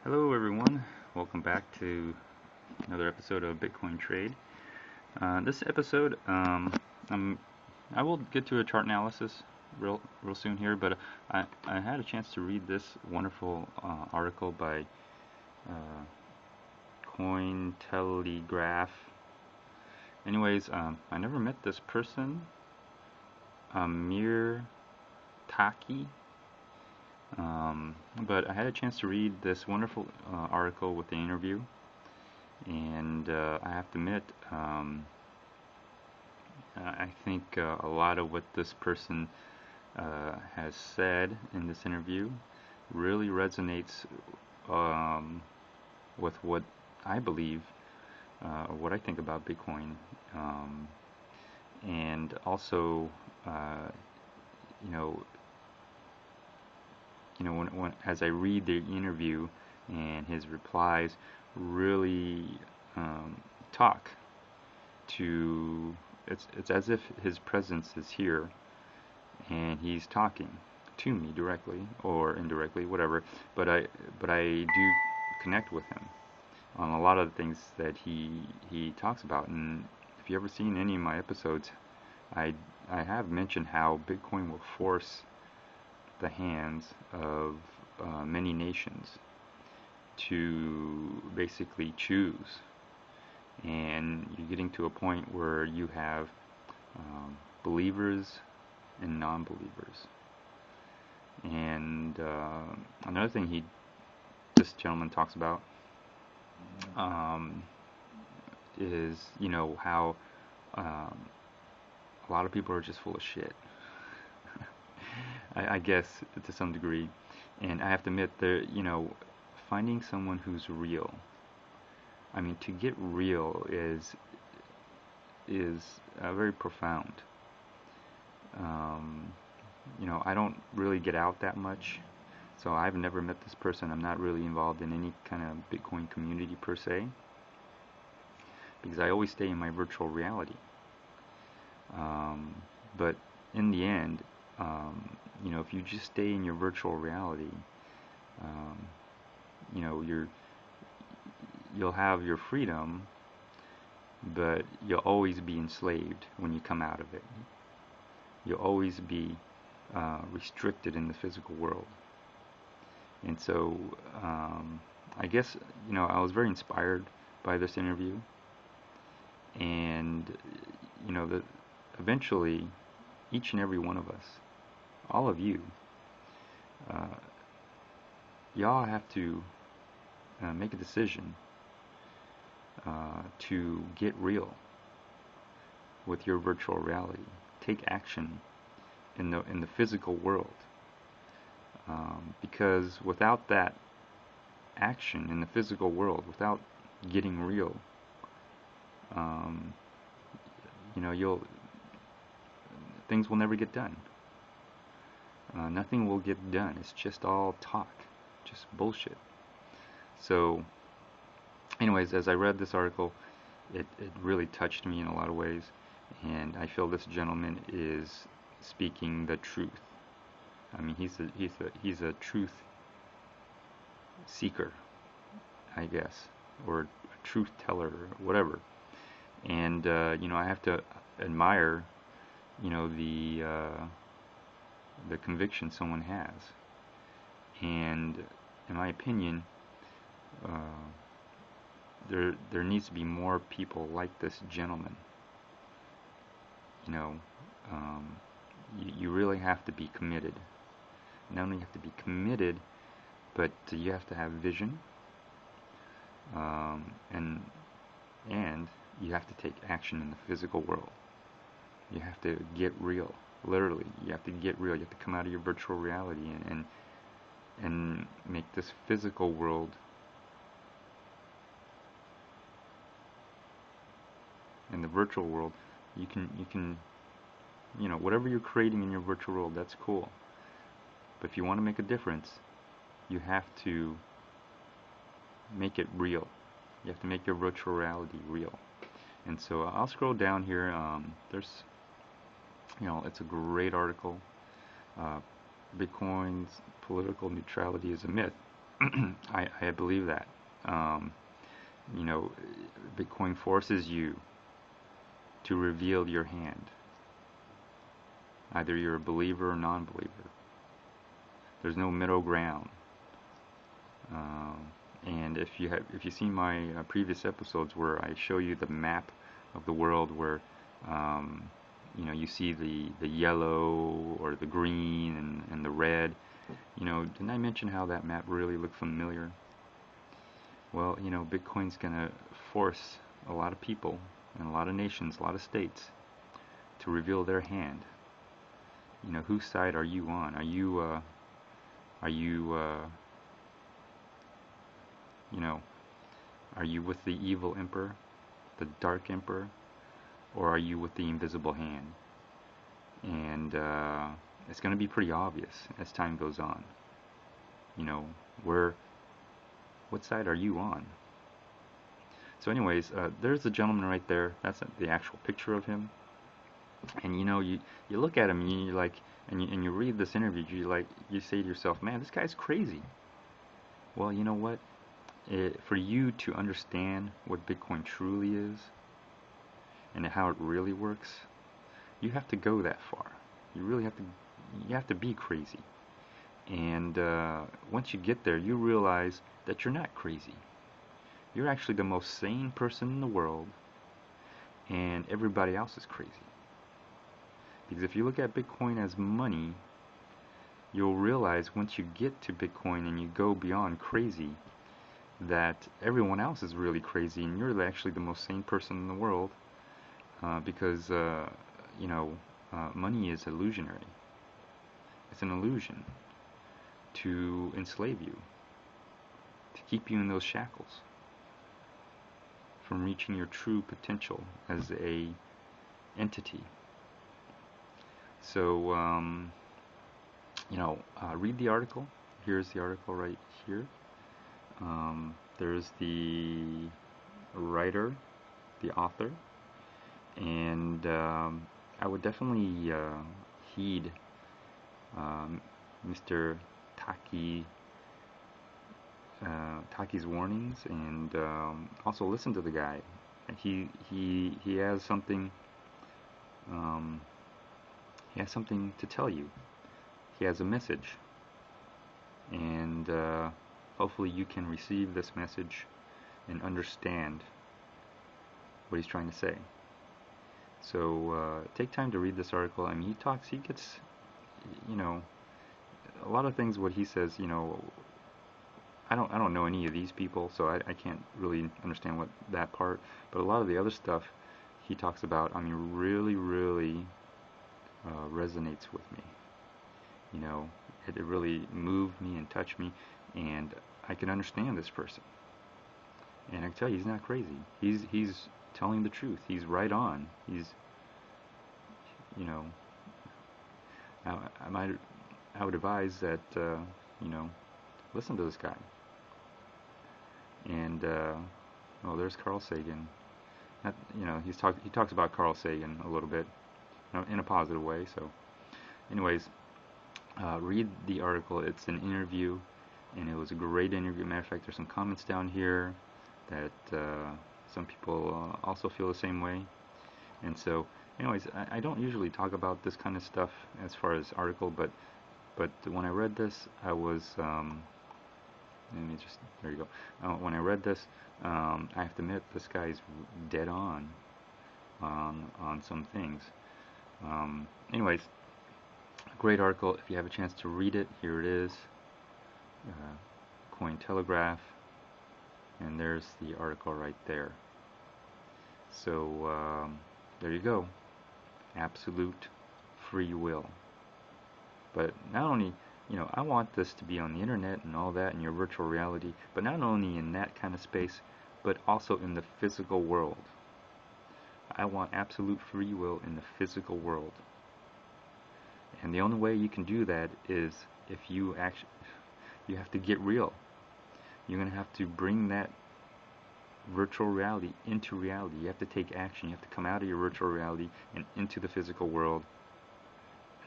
Hello, everyone. Welcome back to another episode of Bitcoin Trade. This episode, I will get to a chart analysis real soon here, but I had a chance to read this wonderful article by uh, Cointelegraph. Anyways, I never met this person, Amir Taki. But I had a chance to read this wonderful article with the interview, and I have to admit, I think a lot of what this person has said in this interview really resonates with what I believe, or what I think about Bitcoin, um, and also, uh, you know, when as I read the interview and his replies, really um, talk to. It's as if his presence is here and he's talking to me directly or indirectly, whatever. But I do connect with him on a lot of the things that he talks about. And if you ever seen any of my episodes, I I have mentioned how Bitcoin will force the hands of many nations to basically choose, and you're getting to a point where you have believers and non-believers. And another thing this gentleman talks about um, is, how um, a lot of people are just full of shit. I guess to some degree, and I have to admit that finding someone who's real. I mean, to get real is very profound. Um, I don't really get out that much, so I've never met this person. I'm not really involved in any kind of Bitcoin community per se, because I always stay in my virtual reality. Um, but in the end, if you just stay in your virtual reality, um, you know, you're you'll have your freedom, but you'll always be enslaved when you come out of it. You'll always be restricted in the physical world. And so, I guess, I was very inspired by this interview. And, that eventually, each and every one of us, all of you, uh, y'all have to make a decision to get real with your virtual reality. Take action in the physical world, because without that action in the physical world, without getting real, um, you'll things will never get done. Nothing will get done. It's just all talk, just bullshit. So, anyways, as I read this article, it really touched me in a lot of ways, and I feel this gentleman is speaking the truth. I mean, he's a truth seeker, I guess, or a truth teller, or whatever. And I have to admire, the conviction someone has. And in my opinion, uh, there needs to be more people like this gentleman. You know, um, you really have to be committed. Not only have to be committed, but you have to have vision, um, and and you have to take action in the physical world. You have to get real. Literally, you have to get real. You have to come out of your virtual reality and make this physical world and the virtual world. You can whatever you're creating in your virtual world, that's cool. But if you want to make a difference, you have to make it real. You have to make your virtual reality real. And so I'll scroll down here. There's, it's a great article. Uh, Bitcoin's political neutrality is a myth. I believe that. Um, you know, Bitcoin forces you to reveal your hand. Either you're a believer or non-believer. There's no middle ground. And if you've seen my previous episodes where I show you the map of the world, where um, you see the yellow or the green and the red, didn't I mention how that map really looked familiar? Well, Bitcoin's gonna force a lot of people and a lot of nations, a lot of states to reveal their hand. Whose side are you on? Are you you know, are you with the evil emperor, the dark emperor, or are you with the invisible hand? And it's going to be pretty obvious as time goes on. What side are you on? So anyways, there's the gentleman right there. That's the actual picture of him. And you look at him and you're like, and you read this interview, you say to yourself, man, this guy's crazy. Well, you know what? For you to understand what Bitcoin truly is and how it really works, you have to go that far. You really have to be crazy. And once you get there, you realize that you're not crazy. You're actually the most sane person in the world, and everybody else is crazy. Because if you look at Bitcoin as money, you'll realize once you get to Bitcoin and you go beyond crazy, that everyone else is really crazy and you're actually the most sane person in the world, because money is illusionary. It's an illusion to enslave you, to keep you in those shackles from reaching your true potential as a entity. So read the article. Here's the article right here. There's the writer, the author, and I would definitely heed Mr. Taki's warnings, and also listen to the guy. He has something. He has something to tell you. He has a message, and hopefully you can receive this message and understand what he's trying to say. So take time to read this article. I mean, he gets, a lot of things what he says, I don't know any of these people, so I can't really understand what that part, but a lot of the other stuff he talks about, I mean, really, really resonates with me. It really moved me and touched me, and I can understand this person. And I can tell you, he's not crazy. He's telling the truth. He's right on. He's, I would advise that, listen to this guy. And, there's Carl Sagan. He talks about Carl Sagan a little bit, in a positive way. So, anyways, read the article. It's an interview, and it was a great interview. Matter of fact, there's some comments down here that some people also feel the same way. And so, anyways, I don't usually talk about this kind of stuff as far as article, but when I read this, I was there you go. When I read this, I have to admit, this guy's dead on some things. Anyways, great article. If you have a chance to read it, here it is. Cointelegraph, and there's the article right there. So there you go. Absolute free will. But not only, I want this to be on the internet and all that in your virtual reality, but not only in that kind of space, but also in the physical world. I want absolute free will in the physical world. And the only way you can do that is if you have to get real. You're going to have to bring that virtual reality into reality. You have to take action. You have to come out of your virtual reality and into the physical world.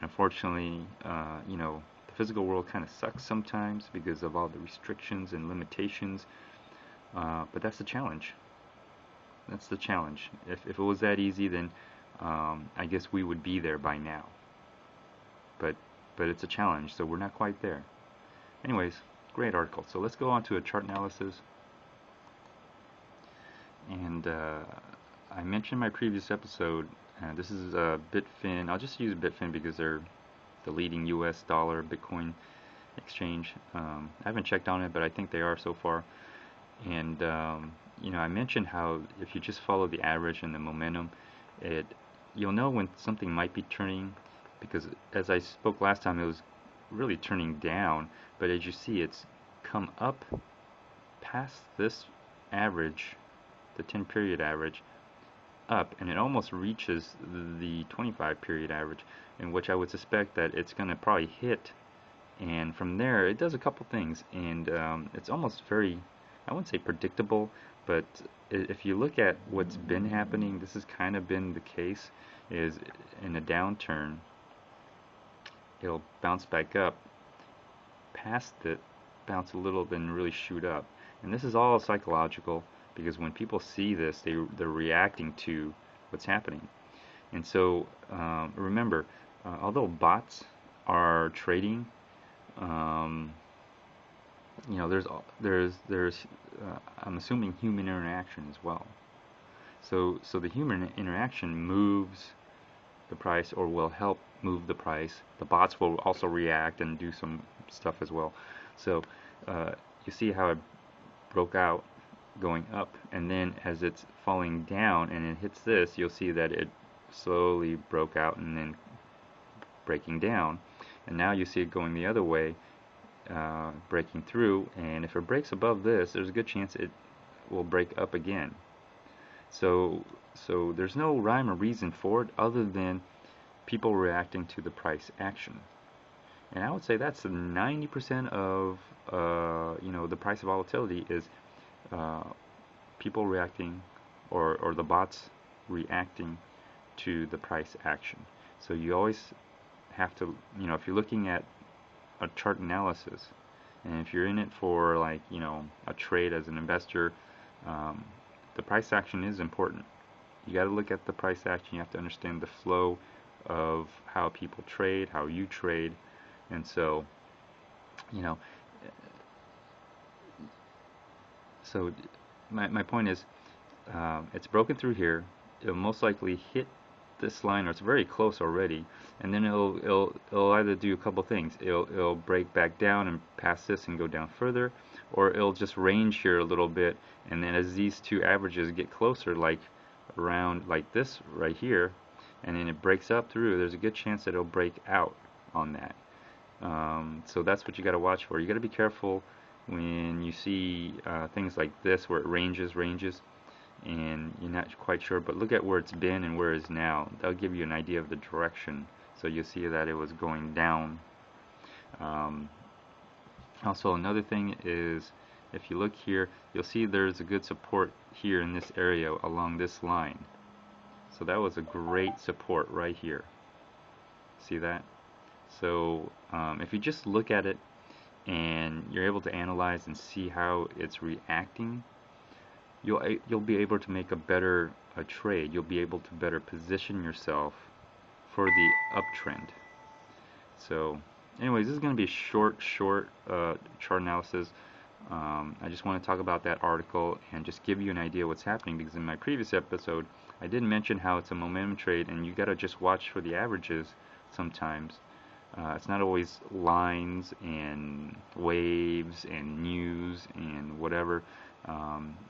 And unfortunately, the physical world kind of sucks sometimes because of all the restrictions and limitations, but that's the challenge. That's the challenge. If it was that easy, then I guess we would be there by now. But it's a challenge, so we're not quite there. Anyways, great article. So let's go on to a chart analysis. And I mentioned in my previous episode, this is Bitfin. I'll just use Bitfin because they're the leading US dollar Bitcoin exchange. I haven't checked on it, but I think they are so far. And you know, I mentioned how if you just follow the average and the momentum, you'll know when something might be turning, because as I spoke last time, it was really turning down, but as you see, it's come up past this average, the 10 period average, up, and it almost reaches the 25 period average, in which I would suspect that it's going to probably hit, and from there it does a couple things, and it's almost very, I wouldn't say predictable, but if you look at what's been happening, this has kind of been the case, is in a downturn, it'll bounce back up past it, bounce a little, then really shoot up. And this is all psychological, because when people see this, they're reacting to what's happening. And so remember, although bots are trading, you know, there's I'm assuming human interaction as well. So the human interaction moves the price, or will help move the price. The bots will also react and do some stuff as well. So you see how it broke out going up, and then as it's falling down and it hits this, you'll see that it slowly broke out and then breaking down, and now you see it going the other way, breaking through, and if it breaks above this, there's a good chance it will break up again. So there's no rhyme or reason for it other than people reacting to the price action. And I would say that's 90% of you know, the price of volatility is people reacting, or the bots reacting to the price action. So you always have to, you know, if you're looking at a chart analysis, and if you're in it for, like, you know, a trade as an investor, the price action is important. You got to look at the price action. You have to understand the flow of how people trade, how you trade, and so, you know, so my point is, it's broken through here. It'll most likely hit this line, or it's very close already, and then it'll either do a couple things. It'll break back down and pass this and go down further, or it'll just range here a little bit, and then as these two averages get closer, like around like this right here, and then it breaks up through, there's a good chance that it'll break out on that. So that's what you got to watch for. You got to be careful when you see things like this where it ranges and you're not quite sure, but look at where it's been and where it is now. That'll give you an idea of the direction. So you'll see that it was going down. Also, another thing is, if you look here, you'll see there's a good support here in this area along this line. So that was a great support right here. See that? So if you just look at it and you're able to analyze and see how it's reacting, you'll be able to make a better trade. You'll be able to better position yourself for the uptrend. So anyways, this is going to be a short chart analysis. I just want to talk about that article and just give you an idea what's happening, because in my previous episode I did mention how it's a momentum trade and you got to just watch for the averages sometimes. It's not always lines and waves and news and whatever.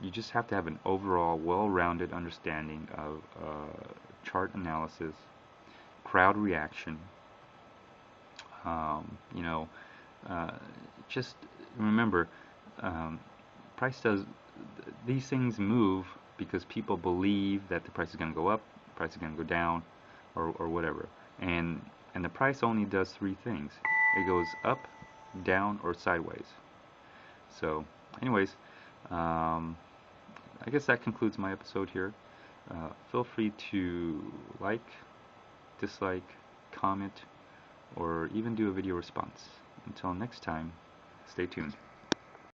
You just have to have an overall well-rounded understanding of chart analysis, crowd reaction. You know, just remember, price does, these things move because people believe that the price is going to go up, the price is going to go down, or whatever. And the price only does three things. It goes up, down, or sideways. So anyways, I guess that concludes my episode here. Feel free to like, dislike, comment, or even do a video response. until next time, stay tuned.